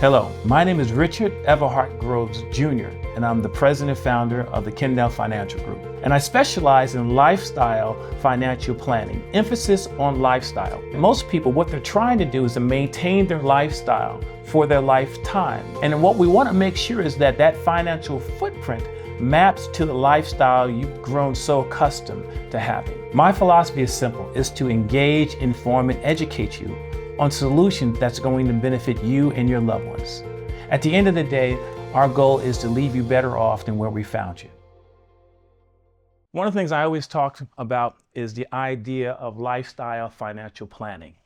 Hello, my name is Richard Everhart Groves Jr., and I'm the president and founder of the Kendell Financial Group. And I specialize in lifestyle financial planning, emphasis on lifestyle. Most people, what they're trying to do is to maintain their lifestyle for their lifetime. And what we want to make sure is that that financial footprint maps to the lifestyle you've grown so accustomed to having. My philosophy is simple, is to engage, inform, and educate you on solutions that's going to benefit you and your loved ones. At the end of the day, our goal is to leave you better off than where we found you. One of the things I always talk about is the idea of lifestyle financial planning,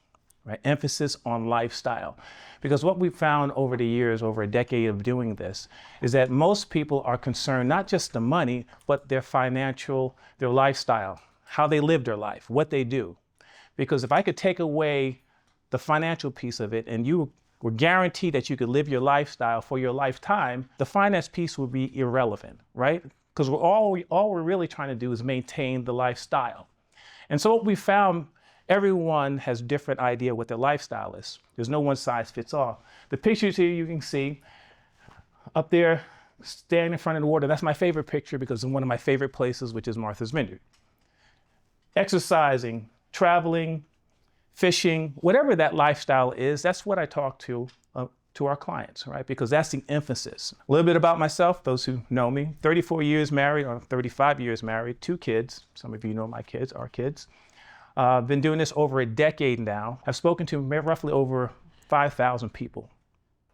right? Emphasis on lifestyle. Because what we've found over the years, over a decade of doing this, is that most people are concerned not just the money, but their lifestyle, how they live their life, what they do. Because if I could take away the financial piece of it, and you were guaranteed that you could live your lifestyle for your lifetime, the finance piece would be irrelevant, right? Because all we're really trying to do is maintain the lifestyle. And so what we found, everyone has different idea what their lifestyle is. There's no one size fits all. The pictures here you can see up there, standing in front of the water, that's my favorite picture because it's one of my favorite places, which is Martha's Vineyard. Exercising, traveling, fishing, whatever that lifestyle is, that's what I talk to our clients, right? Because that's the emphasis. A little bit about myself, those who know me, 34 years married, or 35 years married, 2 kids. Some of you know my kids, our kids. Been doing this over a decade now. I've spoken to roughly over 5,000 people,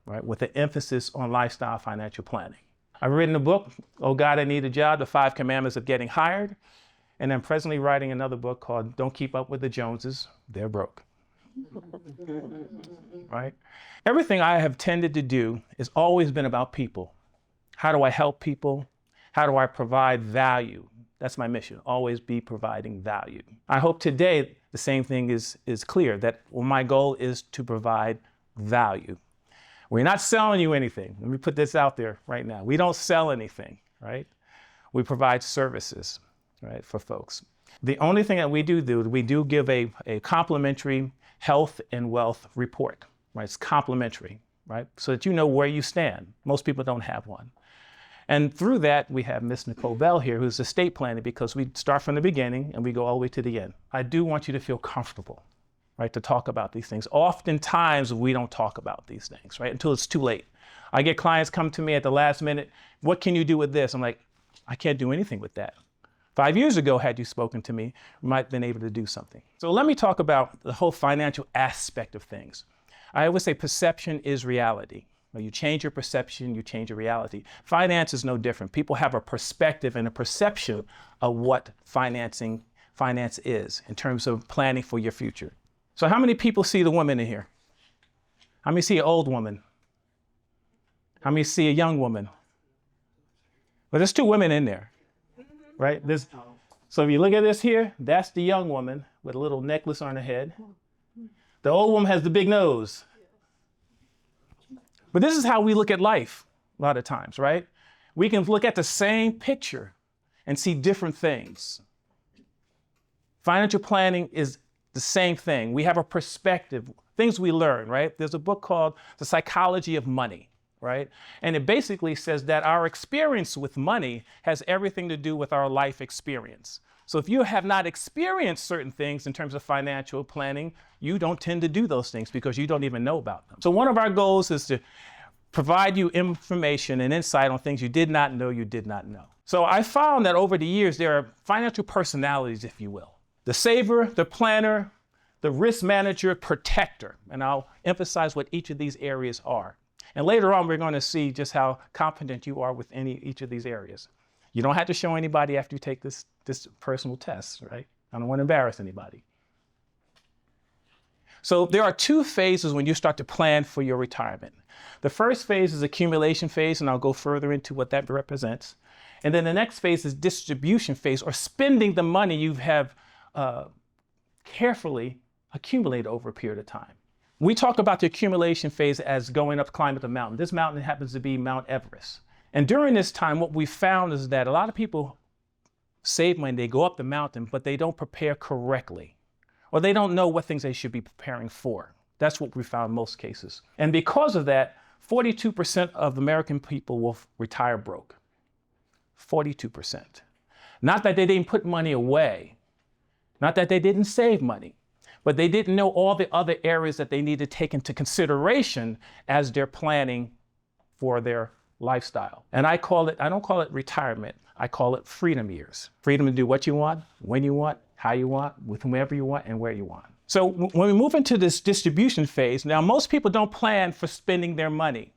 right? With an emphasis on lifestyle financial planning. I've written a book, Oh God, I Need a Job, The 5 Commandments of Getting Hired. And I'm presently writing another book called Don't Keep Up with the Joneses, They're Broke. Right? Everything I have tended to do has always been about people. How do I help people? How do I provide value? That's my mission, always be providing value. I hope today the same thing is clear, that my goal is to provide value. We're not selling you anything. Let me put this out there right now. We don't sell anything, right? We provide services, right, for folks. The only thing that we do give a complimentary health and wealth report, right? It's complimentary, right? So that you know where you stand. Most people don't have one. And through that, we have Miss Nicole Bell here, who's estate planning, because we start from the beginning and we go all the way to the end. I do want you to feel comfortable, right, to talk about these things. Oftentimes, we don't talk about these things, right, until it's too late. I get clients come to me at the last minute, what can you do with this? I'm like, I can't do anything with that. 5 years ago, had you spoken to me, we might have been able to do something. So let me talk about the whole financial aspect of things. I always say perception is reality. When you change your perception, you change your reality. Finance is no different. People have a perspective and a perception of what finance is in terms of planning for your future. So how many people see the woman in here? How many see an old woman? How many see a young woman? Well, there's 2 women in there. Right? So if you look at this here, that's the young woman with a little necklace on her head. The old woman has the big nose. But this is how we look at life a lot of times, right? We can look at the same picture and see different things. Financial planning is the same thing. We have a perspective, things we learn, right? There's a book called The Psychology of Money. Right? And it basically says that our experience with money has everything to do with our life experience. So if you have not experienced certain things in terms of financial planning, you don't tend to do those things because you don't even know about them. So one of our goals is to provide you information and insight on things you did not know you did not know. So I found that over the years, there are financial personalities, if you will. The saver, the planner, the risk manager, protector. And I'll emphasize what each of these areas are. And later on, we're going to see just how competent you are with each of these areas. You don't have to show anybody after you take this personal test, right? I don't want to embarrass anybody. So there are 2 phases when you start to plan for your retirement. The first phase is accumulation phase, and I'll go further into what that represents. And then the next phase is distribution phase, or spending the money you have carefully accumulated over a period of time. We talk about the accumulation phase as going up, climbing the mountain. This mountain happens to be Mount Everest. And during this time, what we found is that a lot of people save money, they go up the mountain, but they don't prepare correctly, or they don't know what things they should be preparing for. That's what we found in most cases. And because of that, 42% of American people will retire broke. 42%. Not that they didn't put money away, not that they didn't save money, but they didn't know all the other areas that they need to take into consideration as they're planning for their lifestyle. And I don't call it retirement, I call it freedom years. Freedom to do what you want, when you want, how you want, with whomever you want, and where you want. So when we move into this distribution phase, now most people don't plan for spending their money.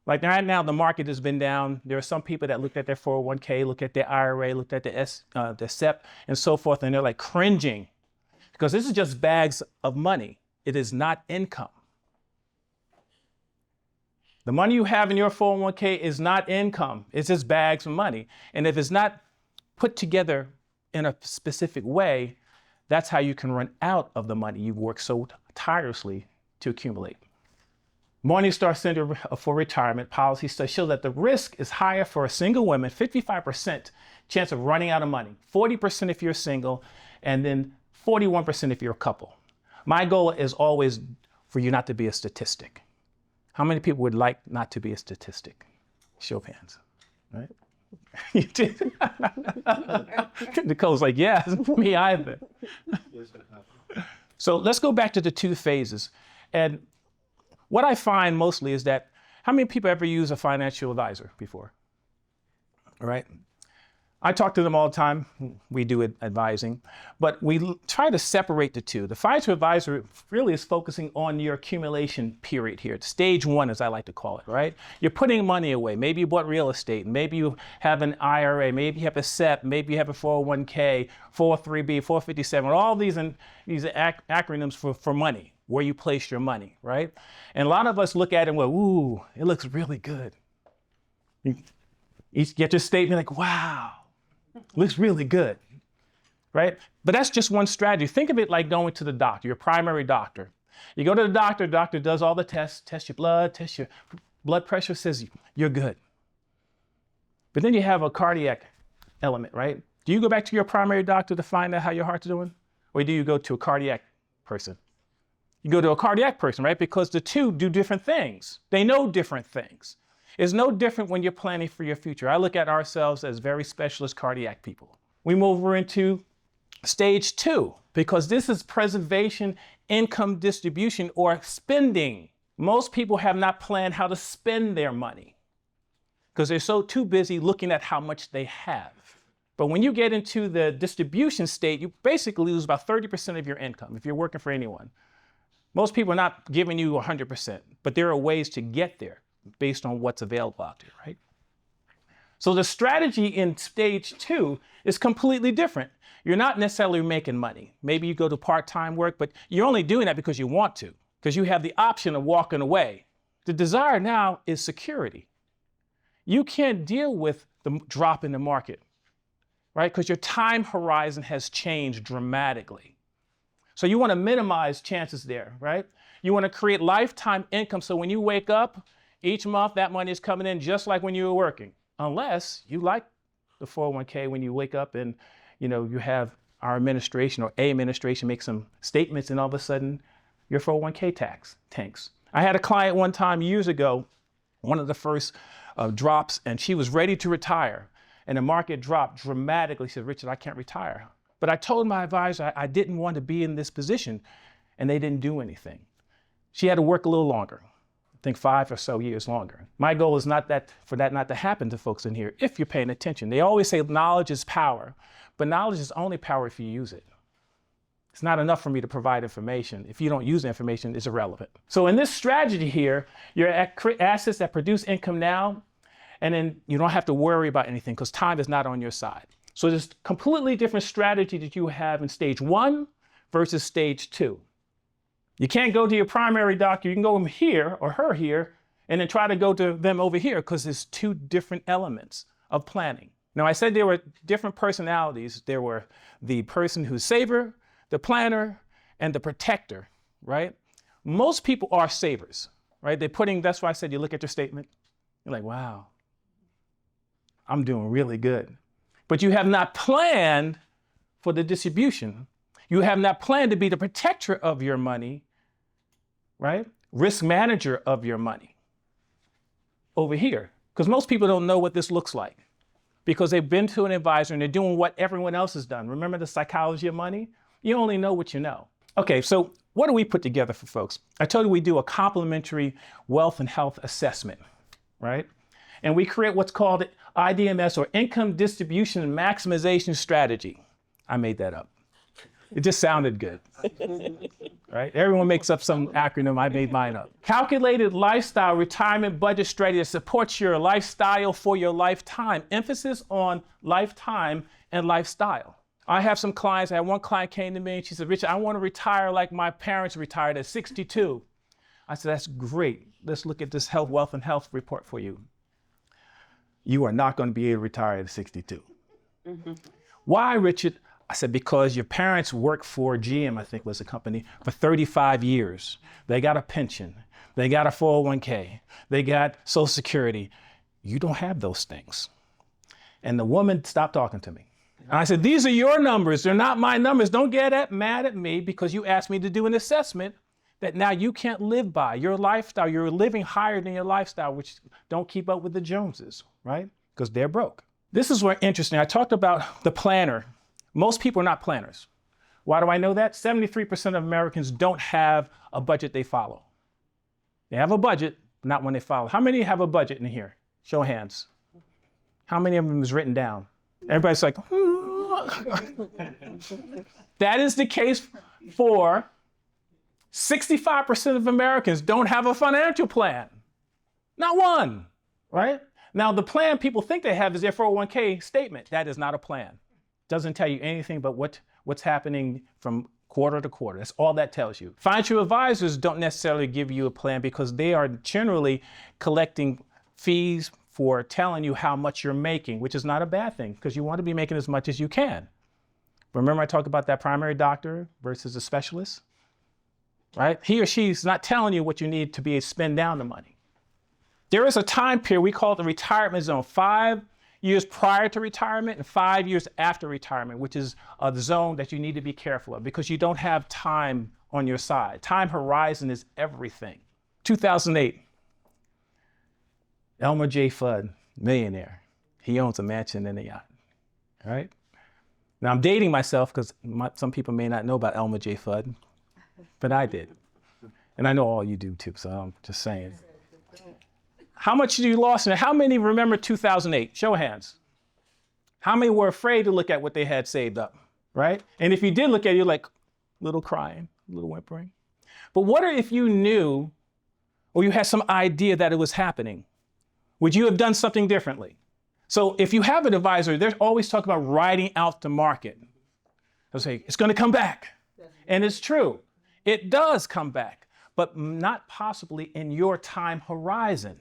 Like right now, the market has been down. There are some people that looked at their 401k, looked at their IRA, looked at the SEP, and so forth, and they're like cringing because this is just bags of money. It is not income. The money you have in your 401k is not income. It's just bags of money. And if it's not put together in a specific way, that's how you can run out of the money you've worked so tirelessly to accumulate. Morningstar Center for Retirement policy studies show that the risk is higher for a single woman, 55% chance of running out of money, 40% if you're single, and then 41% if you're a couple. My goal is always for you not to be a statistic. How many people would like not to be a statistic? Show of hands, right? You did. Nicole's like, yeah, me either. So let's go back to the two phases. And what I find mostly is that, how many people ever use a financial advisor before? All right. I talk to them all the time. We do advising, but we try to separate the two. The financial advisor really is focusing on your accumulation period here. Stage one, as I like to call it, right? You're putting money away. Maybe you bought real estate. Maybe you have an IRA. Maybe you have a SEP. Maybe you have a 401k, 403b, 457, all these acronyms for money, where you place your money, right? And a lot of us look at it and go, ooh, it looks really good. You get your statement like, wow. Looks really good, right? But that's just one strategy. Think of it like going to the doctor, your primary doctor. You go to the doctor does all the tests, test your blood pressure, says you're good. But then you have a cardiac element, right? Do you go back to your primary doctor to find out how your heart's doing? Or do you go to a cardiac person? You go to a cardiac person, right? Because the two do different things. They know different things. It's no different when you're planning for your future. I look at ourselves as very specialist cardiac people. We move over into stage two, because this is preservation, income distribution, or spending. Most people have not planned how to spend their money because they're too busy looking at how much they have. But when you get into the distribution state, you basically lose about 30% of your income if you're working for anyone. Most people are not giving you 100%, but there are ways to get there based on what's available out there, right? So the strategy in stage two is completely different. You're not necessarily making money. Maybe you go to part-time work, but you're only doing that because you want to, because you have the option of walking away. The desire now is security. You can't deal with the drop in the market, right? Because your time horizon has changed dramatically. So you want to minimize chances there, right? You want to create lifetime income, so when you wake up, each month, that money is coming in just like when you were working, unless you like the 401k when you wake up and you have our administration or a administration make some statements and all of a sudden your 401k tax tanks. I had a client one time years ago, one of the first drops, and she was ready to retire and the market dropped dramatically. She said, Richard, I can't retire. But I told my advisor I didn't want to be in this position, and they didn't do anything. She had to work a little longer. I think 5 or so years longer. My goal is not for that not to happen to folks in here if you're paying attention. They always say knowledge is power, but knowledge is only power if you use it. It's not enough for me to provide information. If you don't use the information, it's irrelevant. So in this strategy here, you're at assets that produce income now, and then you don't have to worry about anything because time is not on your side. So there's a completely different strategy that you have in stage one versus stage two. You can't go to your primary doctor. You can go here or her here and then try to go to them over here because there's two different elements of planning. Now, I said there were different personalities. There were the person who's saver, the planner, and the protector, right? Most people are savers, right? That's why I said you look at your statement. You're like, wow, I'm doing really good. But you have not planned for the distribution. You have not planned to be the protector of your money, right? risk manager of your money over here. Because most people don't know what this looks like because they've been to an advisor and they're doing what everyone else has done. Remember the psychology of money? You only know what you know. Okay, so what do we put together for folks? I told you we do a complimentary wealth and health assessment, right? And we create what's called IDMS, or Income Distribution and Maximization Strategy. I made that up. It just sounded good, right? Everyone makes up some acronym. I made mine up. Calculated lifestyle retirement budget strategy that supports your lifestyle for your lifetime. Emphasis on lifetime and lifestyle. I have some clients. I had one client came to me and she said, Richard, I want to retire like my parents retired at 62. I said, that's great. Let's look at this health, wealth, and health report for you. You are not going to be able to retire at 62. Mm-hmm. Why, Richard? I said, because your parents worked for GM, I think was the company, for 35 years. They got a pension. They got a 401k. They got Social Security. You don't have those things. And the woman stopped talking to me. And I said, these are your numbers. They're not my numbers. Don't get mad at me because you asked me to do an assessment that now you can't live by. Your lifestyle, you're living higher than your lifestyle, which don't keep up with the Joneses, right? Because they're broke. This is where interesting. I talked about the planner. Most people are not planners. Why do I know that? 73% of Americans don't have a budget they follow. They have a budget, but not when they follow. How many have a budget in here? Show of hands. How many of them is written down? Everybody's like, That is the case for 65% of Americans don't have a financial plan. Not one, right? Now, the plan people think they have is their 401k statement. That is not a plan. Doesn't tell you anything but what's happening from quarter to quarter. That's all that tells you. Financial advisors don't necessarily give you a plan because they are generally collecting fees for telling you how much you're making, which is not a bad thing because you want to be making as much as you can. Remember I talked about that primary doctor versus a specialist, right? He or she's not telling you what you need to be able to spend down the money. There is a time period, we call it the retirement zone, 5 years prior to retirement and 5 years after retirement, which is the zone that you need to be careful of because you don't have time on your side. Time horizon is everything. 2008, Elmer J. Fudd, millionaire. He owns a mansion and a yacht, right? Now I'm dating myself because some people may not know about Elmer J. Fudd, but I did. And I know all you do too, so I'm just saying. How much did you lost? And how many remember 2008? Show of hands. How many were afraid to look at what they had saved up, right? And if you did look at it, you're like, little crying, little whimpering. But what if you knew or you had some idea that it was happening? Would you have done something differently? So if you have an advisor, they're always talking about riding out the market. They'll say, it's going to come back. And it's true. It does come back, but not possibly in your time horizon.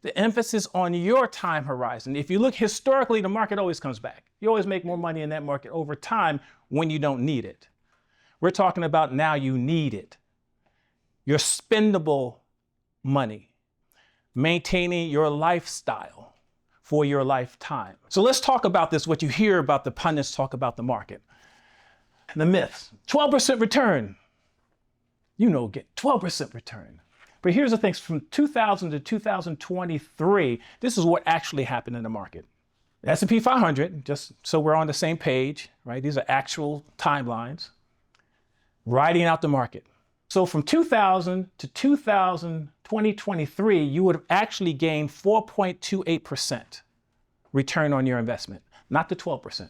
The emphasis on your time horizon. If you look historically, the market always comes back. You always make more money in that market over time when you don't need it. We're talking about now you need it. Your spendable money, maintaining your lifestyle for your lifetime. So let's talk about this, what you hear about the pundits talk about the market. The myths, 12% return. You know, get 12% return. But here's the thing, from 2000 to 2023, this is what actually happened in the market. The S&P 500, just so we're on the same page, right? These are actual timelines, riding out the market. So from 2000 to 2023, you would have actually gained 4.28% return on your investment, not the 12%.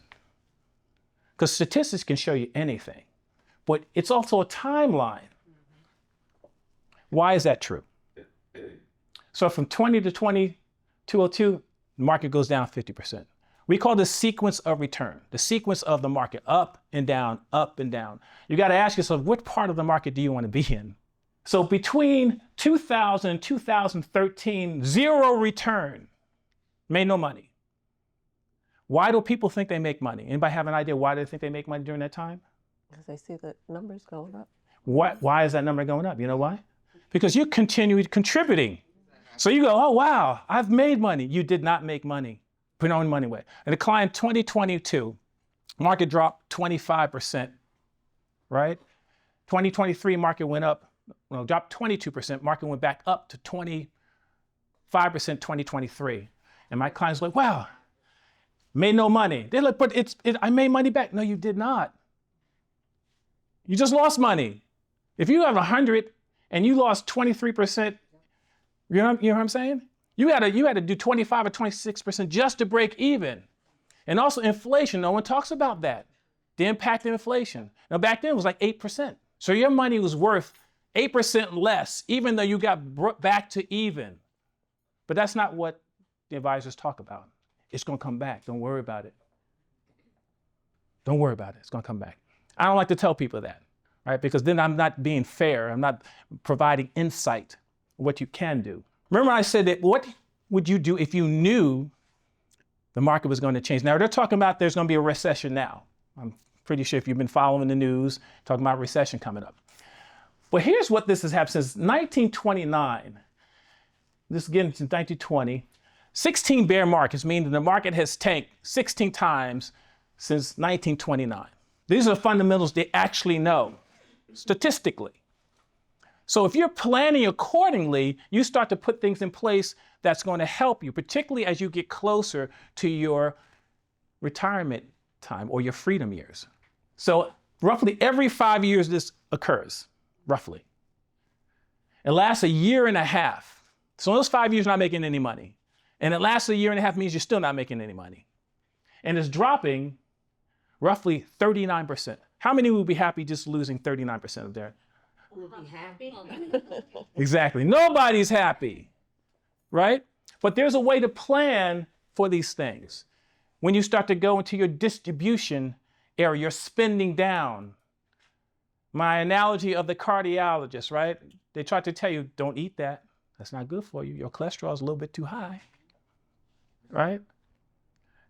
Because statistics can show you anything, but it's also a timeline. Why is that true? So from 20 to 2002, the market goes down 50%. We call this sequence of return, the sequence of the market, up and down, up and down. You got to ask yourself, what part of the market do you want to be in? So between 2000 and 2013, zero return, made no money. Why do people think they make money? Anybody have an idea why they think they make money during that time? Because they see the numbers going up. Why is that number going up? You know why? Because you continue contributing. So you go, oh, wow, I've made money. You did not make money. Put your own money away. And the decline 2022, market dropped 25%, right? 2023 market went up well, dropped 22%. Market went back up to 25% 2023. And my clients were like, wow, made no money. They're like, but I made money back. No, you did not. You just lost money. If you have 100 and you lost 23%, you know what I'm saying? You had to do 25 or 26% just to break even. And also inflation, no one talks about that. The impact of inflation. Now back then it was like 8%. So your money was worth 8% less, even though you got brought back to even. But that's not what the advisors talk about. It's gonna come back, don't worry about it. Don't worry about it, it's gonna come back. I don't like to tell people that, right? Because then I'm not being fair, I'm not providing insight of what you can do. Remember I said that what would you do if you knew the market was gonna change? Now they're talking about there's gonna be a recession now. I'm pretty sure if you've been following the news, talking about recession coming up. But here's what this has happened since 1929. This is getting to 1920. 16 bear markets, meaning the market has tanked 16 times since 1929. These are the fundamentals they actually know, statistically. So if you're planning accordingly, you start to put things in place that's going to help you, particularly as you get closer to your retirement time or your freedom years. So roughly every 5 years this occurs, roughly. It lasts a year and a half. So in those 5 years, you're not making any money. And it lasts a year and a half means you're still not making any money. And it's dropping roughly 39%. How many would be happy just losing 39% of their? Would be happy? Exactly. Nobody's happy, right? But there's a way to plan for these things. When you start to go into your distribution area, you're spending down. My analogy of the cardiologist, right? They try to tell you, don't eat that. That's not good for you. Your cholesterol is a little bit too high, right?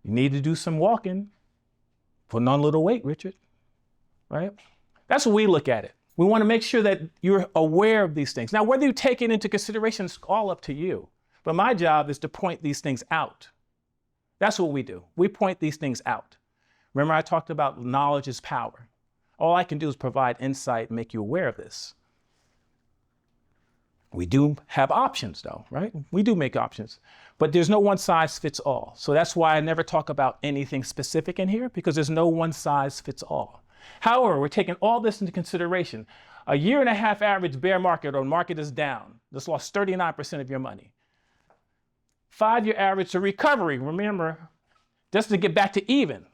You need to do some walking. Putting on a little weight, Richard, right? That's what we look at it. We want to make sure that you're aware of these things. Now, whether you take it into consideration is all up to you. But my job is to point these things out. That's what we do. We point these things out. Remember I talked about knowledge is power. All I can do is provide insight and make you aware of this. We do have options though, right? We do make options, but there's no one size fits all. So that's why I never talk about anything specific in here, because there's no one size fits all. However, we're taking all this into consideration. A year and a half average bear market or market is down. This lost 39% of your money. 5-year average to recovery, remember, just to get back to even.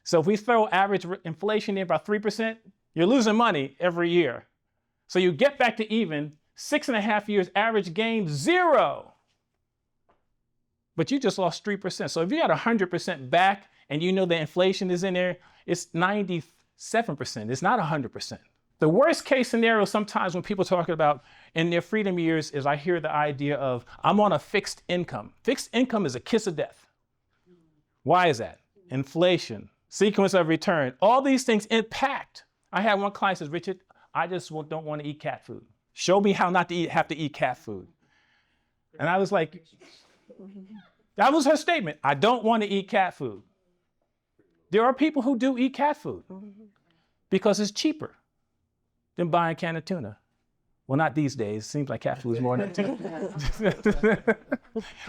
So if we throw average inflation in about 3%, you're losing money every year. So you get back to even, 6.5 years average gain, 0. But you just lost 3%. So if you had 100% back and you know the inflation is in there, it's 97%. It's not 100%. The worst case scenario sometimes when people talk about in their freedom years is I hear the idea of I'm on a fixed income. Fixed income is a kiss of death. Why is that? Inflation, sequence of return, all these things impact. I had one client says, Richard, I just don't want to eat cat food. Show me how not to have to eat cat food. And I was like, that was her statement. I don't want to eat cat food. There are people who do eat cat food because it's cheaper than buying a can of tuna. Well, not these days. Seems like cat food is more than tuna.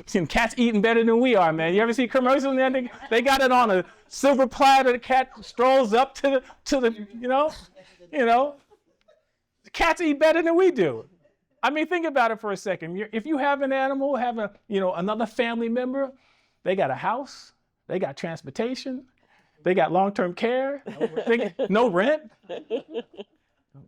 Seen cats eating better than we are, man. You ever see commercials? They got it on a silver platter. The cat strolls up to the you know. The cats eat better than we do. I mean, think about it for a second. If you have an animal, another family member, they got a house, they got transportation, they got long-term care, no rent. It's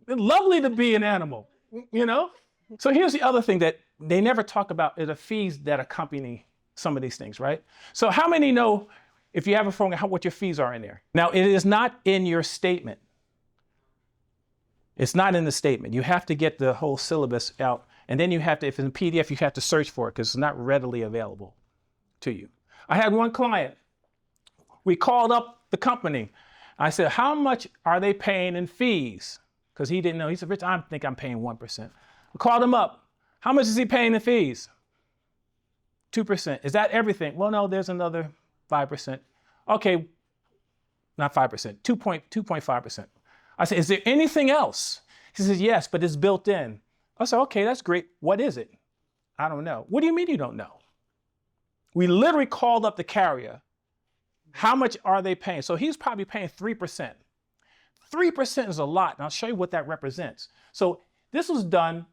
lovely to be an animal, you know? So here's the other thing that they never talk about is the fees that accompany some of these things, right? So how many know if you have a phone, what your fees are in there? Now, it is not in your statement. It's not in the statement. You have to get the whole syllabus out. And then you have to, if it's in PDF, you have to search for it because it's not readily available to you. I had one client. We called up the company. I said, how much are they paying in fees? Because he didn't know. He said, Rich, I think I'm paying 1%. We called him up. How much is he paying in fees? 2%. Is that everything? Well, no, there's another 5%. Okay, not 5%, 2.5%. I said, is there anything else? He says, yes, but it's built in. I said, okay, that's great. What is it? I don't know. What do you mean you don't know? We literally called up the carrier. How much are they paying? So he's probably paying 3%. 3% is a lot, and I'll show you what that represents. So this was done,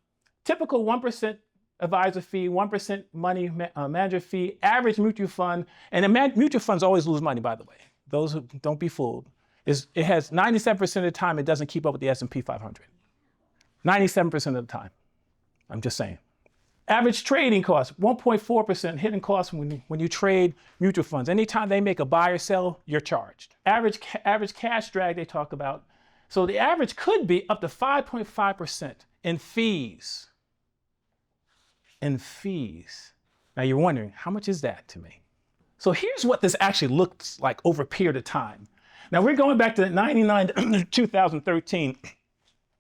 typical 1% advisor fee, 1% money manager fee, average mutual fund, and the mutual funds always lose money, by the way. Those who don't be fooled. It has 97% of the time it doesn't keep up with the S&P 500. 97% of the time. I'm just saying. Average trading cost, 1.4% hidden cost when you trade mutual funds. Anytime they make a buy or sell, you're charged. Average cash drag they talk about. So the average could be up to 5.5% in fees. In fees. Now you're wondering, how much is that to me? So here's what this actually looks like over a period of time. Now we're going back to 99 to 2013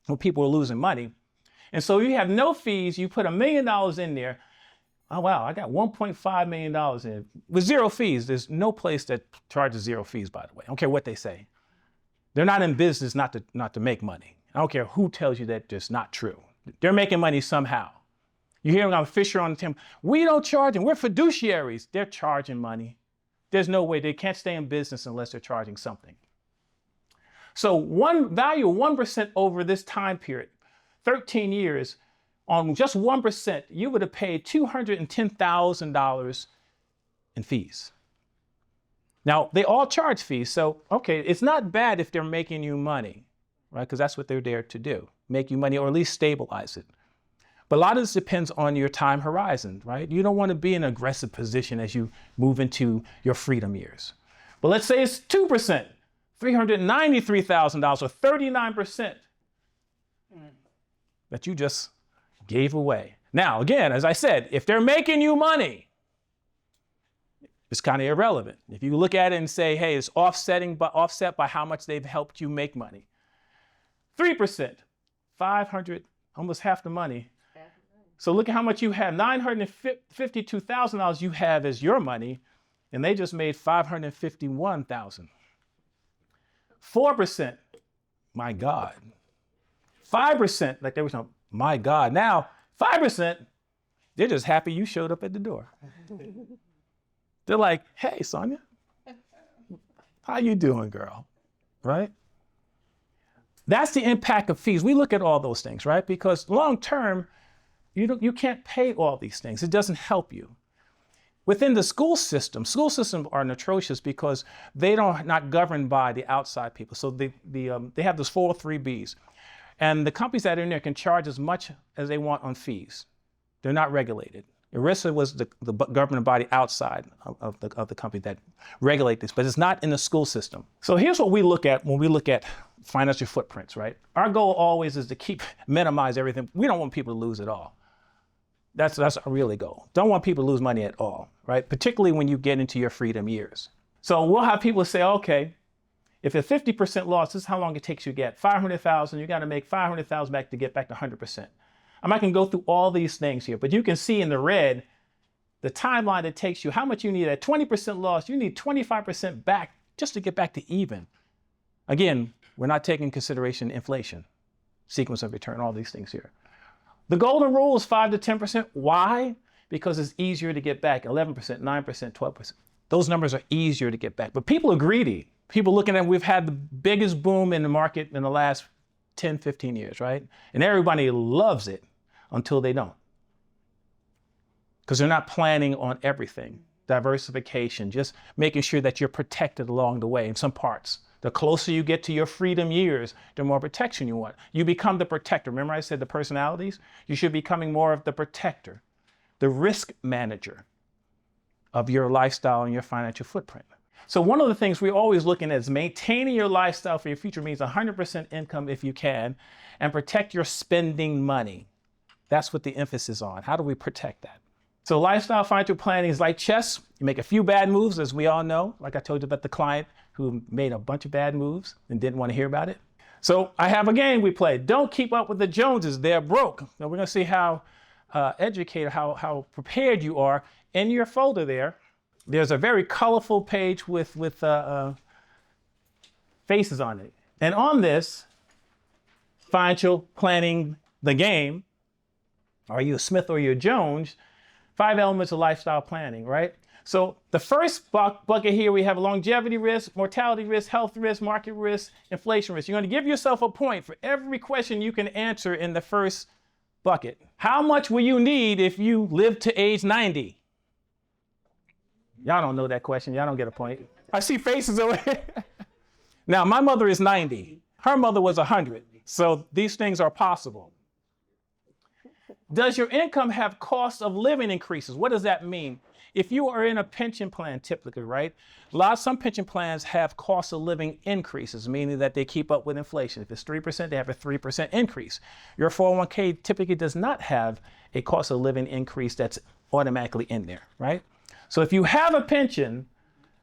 when people were losing money. And so you have no fees, you put $1 million in there. Oh, wow, I got $1.5 million in with zero fees. There's no place that charges zero fees, by the way. I don't care what they say. They're not in business not to make money. I don't care who tells you that that's not true. They're making money somehow. You hear I'm Fisher on the team. We don't charge them. We're fiduciaries. They're charging money. There's no way. They can't stay in business unless they're charging something. So one value of 1% over this time period, 13 years, on just 1%, you would have paid $210,000 in fees. Now, they all charge fees. So, okay, it's not bad if they're making you money, right? Because that's what they're there to do, make you money or at least stabilize it. But a lot of this depends on your time horizon, right? You don't want to be in an aggressive position as you move into your freedom years. But let's say it's 2%, $393,000 or 39% that you just gave away. Now, again, as I said, if they're making you money, it's kind of irrelevant. If you look at it and say, hey, it's offset by how much they've helped you make money. 3%, 500, almost half the money. So look at how much you have. $952,000 you have as your money, and they just made $551,000. 4%, my God. 5%, like they were saying, my God. Now, 5%, they're just happy you showed up at the door. They're like, hey, Sonia, how you doing, girl? Right? That's the impact of fees. We look at all those things, right? Because long term, you can't pay all these things. It doesn't help you. Within the school systems are atrocious because they not governed by the outside people. So they have those 403Bs. And the companies that are in there can charge as much as they want on fees. They're not regulated. ERISA was the government body outside of the company that regulate this, but it's not in the school system. So here's what we look at when we look at financial footprints, right? Our goal always is to minimize everything. We don't want people to lose it all. That's our really goal. Don't want people to lose money at all, right? Particularly when you get into your freedom years. So we'll have people say, okay, if a 50% loss, this is how long it takes you to get 500,000, you got to make 500,000 back to get back to 100%. I'm not going to go through all these things here, but you can see in the red, the timeline it takes you, how much you need at 20% loss, you need 25% back just to get back to even. Again, we're not taking into consideration inflation, sequence of return, all these things here. The golden rule is 5 to 10%. Why? Because it's easier to get back, 11%, 9%, 12%. Those numbers are easier to get back, but people are greedy. People looking at, we've had the biggest boom in the market in the last 10, 15 years, right? And everybody loves it until they don't. Because they're not planning on everything. Diversification, just making sure that you're protected along the way in some parts. The closer you get to your freedom years, the more protection you want. You become the protector. Remember I said the personalities? You should be becoming more of the protector, the risk manager of your lifestyle and your financial footprint. So one of the things we're always looking at is maintaining your lifestyle for your future means 100% income if you can, and protect your spending money. That's what the emphasis is on. How do we protect that? So lifestyle financial planning is like chess. You make a few bad moves, as we all know, like I told you about the client who made a bunch of bad moves and didn't want to hear about it. So I have a game we play. Don't keep up with the Joneses. They're broke. Now we're going to see how educated, how prepared you are. In your folder there's a very colorful page with faces on it. And on this financial planning the game. Are you a Smith or you a Jones? 5 elements of lifestyle planning, right? So the first bucket here, we have longevity risk, mortality risk, health risk, market risk, inflation risk. You're going to give yourself a point for every question you can answer in the first bucket. How much will you need if you live to age 90? Y'all don't know that question. Y'all don't get a point. I see faces over here. Now, my mother is 90. Her mother was 100. So these things are possible. Does your income have cost of living increases? What does that mean? If you are in a pension plan, typically, right? Some pension plans have cost of living increases, meaning that they keep up with inflation. If it's 3%, they have a 3% increase. Your 401k typically does not have a cost of living increase that's automatically in there, right? So if you have a pension,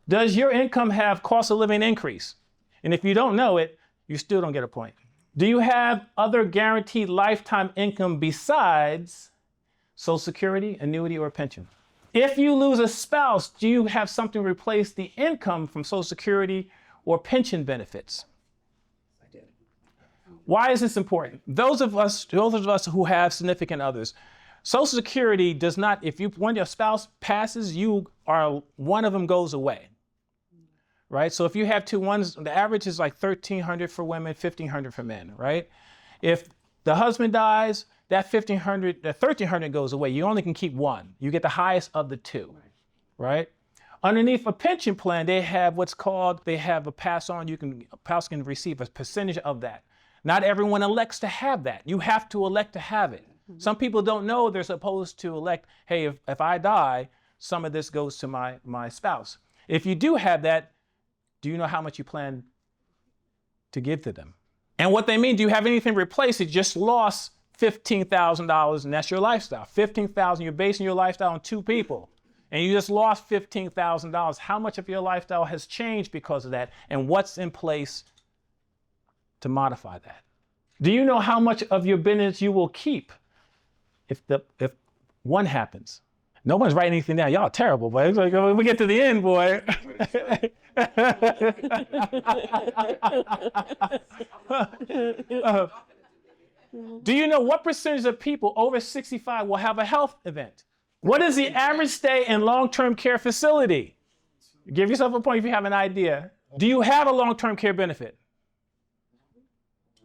does your income have cost of living increase? And if you don't know it, you still don't get a point. Do you have other guaranteed lifetime income besides Social Security, annuity, or pension? If you lose a spouse, do you have something to replace the income from Social Security or pension benefits? I did. Why is this important? Those of us who have significant others, Social Security does not, when your spouse passes, one of them goes away. Right? So if you have two ones, the average is like $1,300 for women, $1,500 for men, right? If the husband dies, that $1,300 goes away. You only can keep one. You get the highest of the two, right? Underneath a pension plan, they have a pass on. Spouse can receive a percentage of that. Not everyone elects to have that. You have to elect to have it. Mm-hmm. Some people don't know they're supposed to elect, hey, if I die, some of this goes to my spouse. If you do have that, do you know how much you plan to give to them? And what they mean, do you have anything to replace it? Just lost $15,000 and that's your lifestyle. $15,000, you're basing your lifestyle on two people. And you just lost $15,000. How much of your lifestyle has changed because of that? And what's in place to modify that? Do you know how much of your business you will keep if one happens? No one's writing anything down. Y'all are terrible, boy. It's like, when we get to the end, boy. Do you know what percentage of people over 65 will have a health event? What is the average stay in long-term care facility? Give yourself a point if you have an idea. Do you have a long-term care benefit?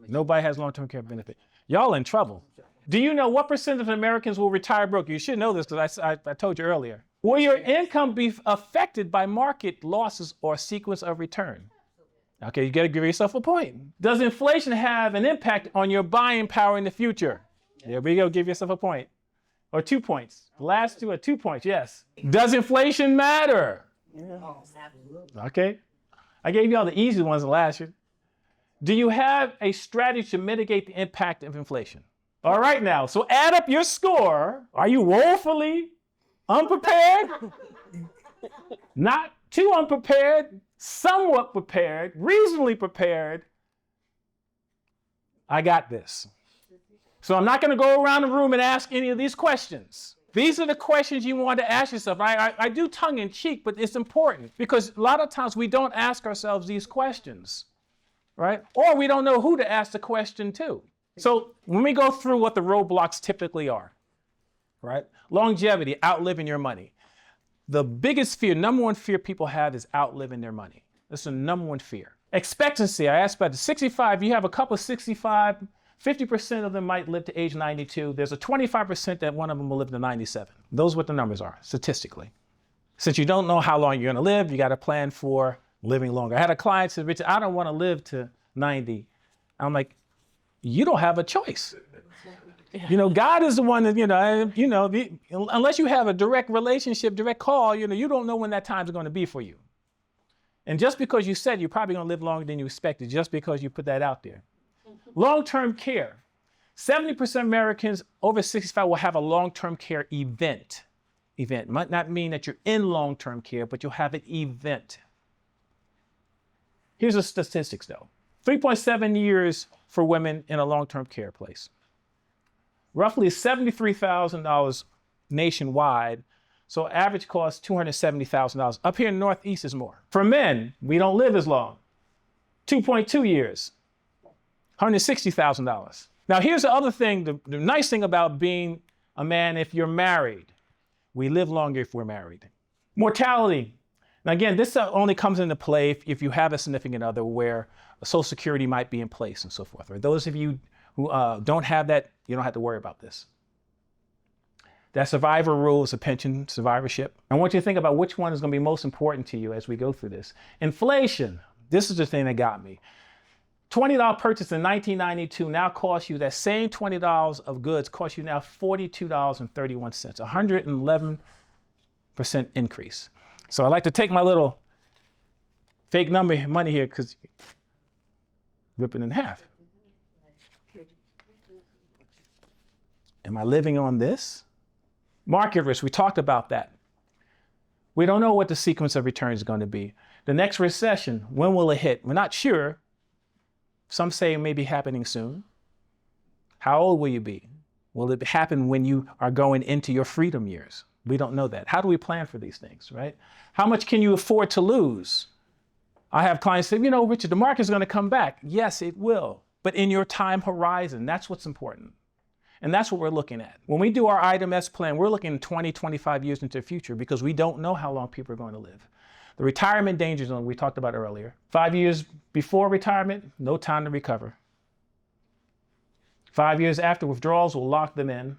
Nobody has long-term care benefit. Y'all in trouble. Do you know what percent of Americans will retire broke? You should know this because I told you earlier. Will your income be affected by market losses or sequence of return? Okay, you got to give yourself a point. Does inflation have an impact on your buying power in the future? There we go, give yourself a point. Or 2 points. The last two are 2 points, yes. Does inflation matter? Yeah. Okay, I gave you all the easy ones last year. Do you have a strategy to mitigate the impact of inflation? All right now, so add up your score. Are you woefully unprepared? Not too unprepared, somewhat prepared, reasonably prepared. I got this. So I'm not going to go around the room and ask any of these questions. These are the questions you want to ask yourself. I do tongue in cheek, but it's important because a lot of times we don't ask ourselves these questions, right? Or we don't know who to ask the question to. So when we go through what the roadblocks typically are, right? Longevity, outliving your money. The biggest fear, number one fear people have is outliving their money. That's the number one fear. Expectancy, I asked about the 65, you have a couple of 65, 50% of them might live to age 92. There's a 25% that one of them will live to 97. Those are what the numbers are, statistically. Since you don't know how long you're gonna live, you gotta plan for living longer. I had a client say, Richard, I don't wanna live to 90. I'm like, you don't have a choice. You know, God is the one that, unless you have a direct relationship, direct call, you don't know when that time is going to be for you. And just because you said you're probably going to live longer than you expected, just because you put that out there. Long-term care. 70% of Americans over 65 will have a long-term care event. Event might not mean that you're in long-term care, but you'll have an event. Here's the statistics, though. 3.7 years for women in a long-term care place. Roughly $73,000 nationwide, so average cost $270,000. Up here in the Northeast is more. For men, we don't live as long. 2.2 yeers, $160,000. Now, here's the other thing, the nice thing about being a man if you're married. We live longer if we're married. Mortality. Now, again, this only comes into play if you have a significant other where Social Security might be in place and so forth. Or those of you who don't have that, you don't have to worry about this. That survivor rule is a pension survivorship. I want you to think about which one is going to be most important to you as we go through this. Inflation. This is the thing that got me. $20 purchase in 1992 now costs you, that same $20 of goods costs you now $42.31, 111% increase. So I like to take my little fake number money here because rip it in half. Am I living on this? Market risk, we talked about that. We don't know what the sequence of returns is going to be. The next recession, when will it hit? We're not sure. Some say it may be happening soon. How old will you be? Will it happen when you are going into your freedom years? We don't know that. How do we plan for these things, right? How much can you afford to lose? I have clients say, Richard, the market's going to come back. Yes, it will. But in your time horizon, that's what's important. And that's what we're looking at. When we do our item S plan, we're looking 20, 25 years into the future because we don't know how long people are going to live. The retirement danger zone we talked about earlier. 5 years before retirement, no time to recover. 5 years after withdrawals, we'll lock them in.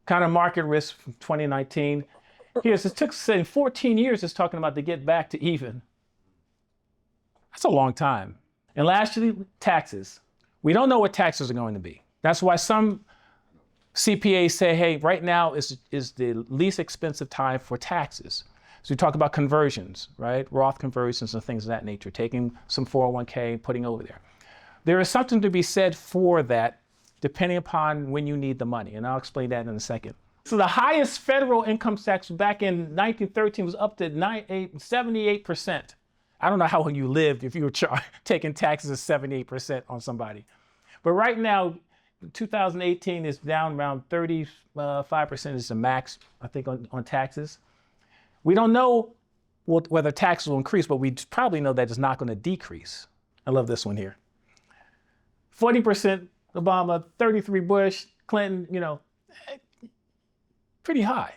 Kind of market risk from 2019. Here's, it took, say, 14 years it's talking about to get back to even. That's a long time. And lastly, taxes. We don't know what taxes are going to be. That's why some CPAs say, hey, right now is the least expensive time for taxes. So we talk about conversions, right? Roth conversions and things of that nature, taking some 401k and putting over there. There is something to be said for that, depending upon when you need the money. And I'll explain that in a second. So the highest federal income tax back in 1913 was up to 78%. I don't know how you lived if you were taking taxes of 78% on somebody. But right now, 2018 is down around 35% is the max, I think, on taxes. We don't know whether taxes will increase, but we probably know that it's not going to decrease. I love this one here. 40% Obama, 33 Bush, Clinton, pretty high.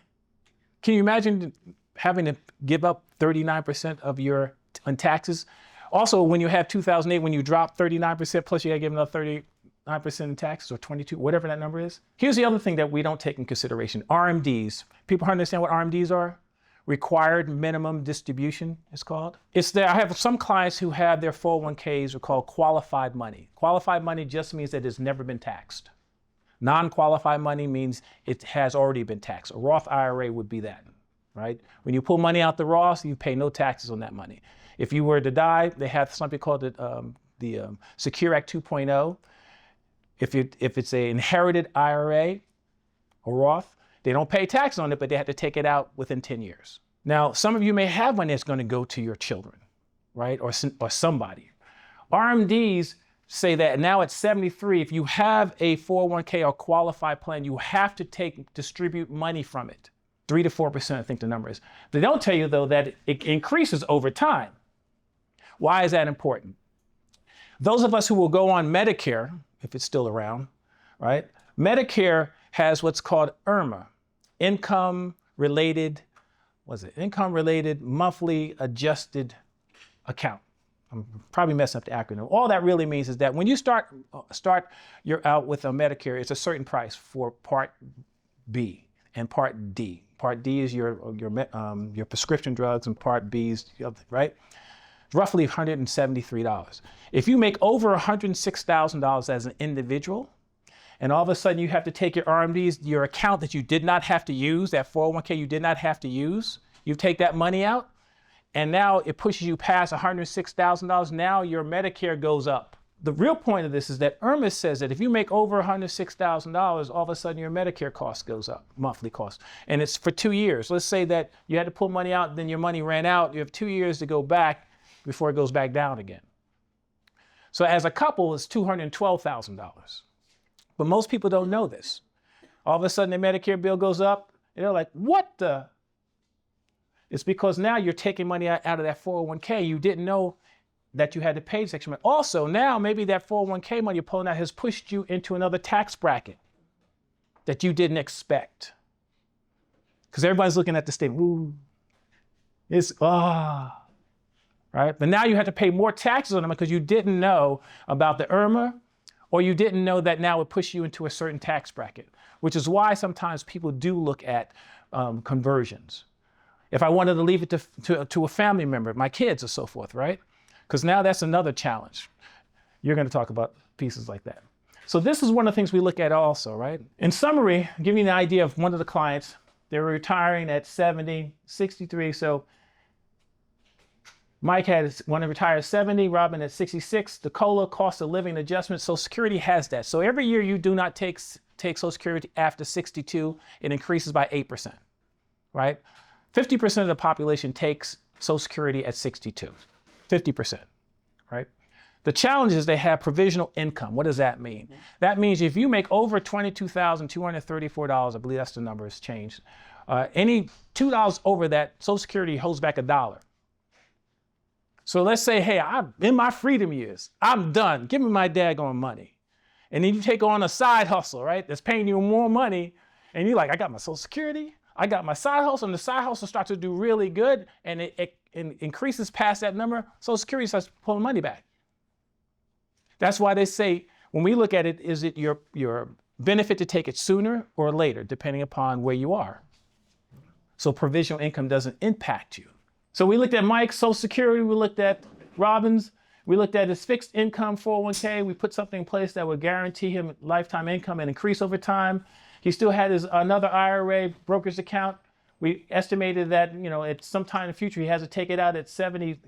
Can you imagine having to give up 39% of your on taxes? Also, when you have 2008, when you drop 39%, plus you got to give another 39% in taxes, or 22, whatever that number is. Here's the other thing that we don't take in consideration, RMDs. People understand what RMDs are? Required minimum distribution, it's called. It's there. I have some clients who have their 401ks are called qualified money. Qualified money just means that it's never been taxed. Non-qualified money means it has already been taxed. A Roth IRA would be that, right? When you pull money out the Roth, you pay no taxes on that money. If you were to die, they have something called the Secure Act 2.0. If it's an inherited IRA or Roth, they don't pay tax on it, but they have to take it out within 10 years. Now, some of you may have one that's going to go to your children, right? Or somebody. RMDs say that now at 73, if you have a 401k or qualified plan, you have to distribute money from it. 3 to 4%, I think the number is. They don't tell you, though, that it increases over time. Why is that important? Those of us who will go on Medicare, if it's still around, right? Medicare has what's called IRMA, income-related monthly adjusted account. I'm probably messing up the acronym. All that really means is that when you start you're out with a Medicare, it's a certain price for Part B and Part D. Part D is your prescription drugs, and Part B is, right? Roughly $173. If you make over $106,000 as an individual, and all of a sudden you have to take your RMDs, your account that you did not have to use, that 401k you did not have to use, you take that money out, and now it pushes you past $106,000. Now your Medicare goes up. The real point of this is that IRMA says that if you make over $106,000, all of a sudden your Medicare cost goes up, monthly cost. And it's for 2 years. Let's say that you had to pull money out, then your money ran out. You have 2 years to go back before it goes back down again. So as a couple, it's $212,000. But most people don't know this. All of a sudden, their Medicare bill goes up, and they're like, what the? It's because now you're taking money out of that 401k. You didn't know that you had to pay this extra money. Also, now maybe that 401k money you're pulling out has pushed you into another tax bracket that you didn't expect. Because everybody's looking at the statement, ooh, it's, right? But now you have to pay more taxes on them because you didn't know about the IRMA, or you didn't know that now it pushes you into a certain tax bracket, which is why sometimes people do look at conversions. If I wanted to leave it to a family member, my kids or so forth, right? Because now that's another challenge. You're going to talk about pieces like that. So this is one of the things we look at also, right? In summary, I'll give you an idea of one of the clients. They were retiring at 70, 63. So Mike wanted to retire at 70, Robin at 66. The COLA, cost of living adjustment, Social Security has that. So every year you do not take Social Security after 62, it increases by 8%, right? 50% of the population takes Social Security at 62. 50%, right? The challenge is they have provisional income. What does that mean? That means if you make over $22,234, I believe that's the number, has changed. Any $2 over that, Social Security holds back $1. So let's say, hey, I'm in my freedom years, I'm done. Give me my daggone money. And then you take on a side hustle, right? That's paying you more money. And you're like, I got my Social Security, I got my side hustle, and the side hustle starts to do really good, and it increases past that number, Social Security starts pulling money back. That's why they say, when we look at it, is it your benefit to take it sooner or later, depending upon where you are. So provisional income doesn't impact you. So we looked at Mike's Social Security, we looked at Robin's, we looked at his fixed income 401k, we put something in place that would guarantee him lifetime income and increase over time. He still had another IRA brokerage account. We estimated that, at some time in the future, he has to take it out at 70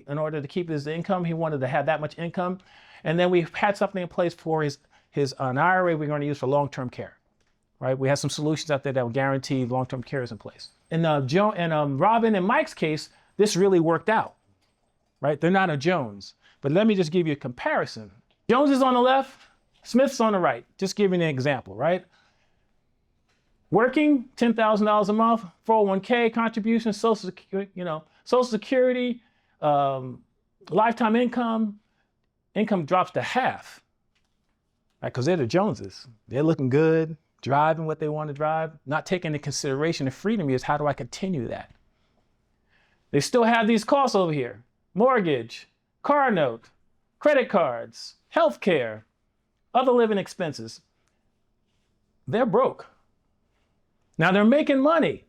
in order to keep his income. He wanted to have that much income. And then we had something in place for an IRA we're going to use for long-term care, right? We have some solutions out there that will guarantee long-term care is in place. In Robin and Mike's case, this really worked out, right? They're not a Jones. But let me just give you a comparison. Jones is on the left, Smith's on the right. Just giving an example, right? Working, $10,000 a month, 401k contribution, Social Security, lifetime income drops to half, right? Because they're the Joneses. They're looking good, driving what they want to drive, not taking into consideration the freedom years. How do I continue that? They still have these costs over here: mortgage, car note, credit cards, healthcare, other living expenses. They're broke. Now they're making money,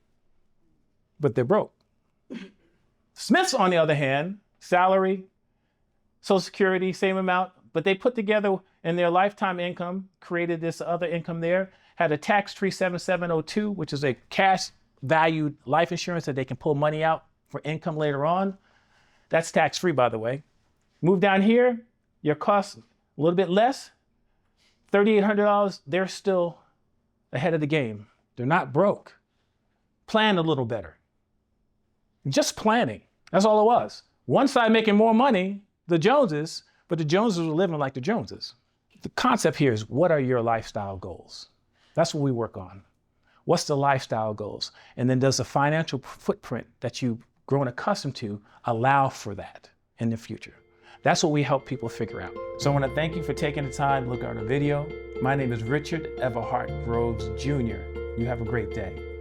but they're broke. Smiths, on the other hand, salary, Social Security, same amount, but they put together in their lifetime income, created this other income there, had a tax-free 7702, which is a cash valued life insurance that they can pull money out for income later on. That's tax-free, by the way. Move down here, your costs a little bit less, $3,800, they're still ahead of the game. They're not broke. Plan a little better. Just planning. That's all it was. One side making more money, the Joneses, but the Joneses were living like the Joneses. The concept here is, what are your lifestyle goals? That's what we work on. What's the lifestyle goals? And then does the financial footprint that you've grown accustomed to allow for that in the future? That's what we help people figure out. So I want to thank you for taking the time to look at our video. My name is Richard Everhart Groves Jr. You have a great day.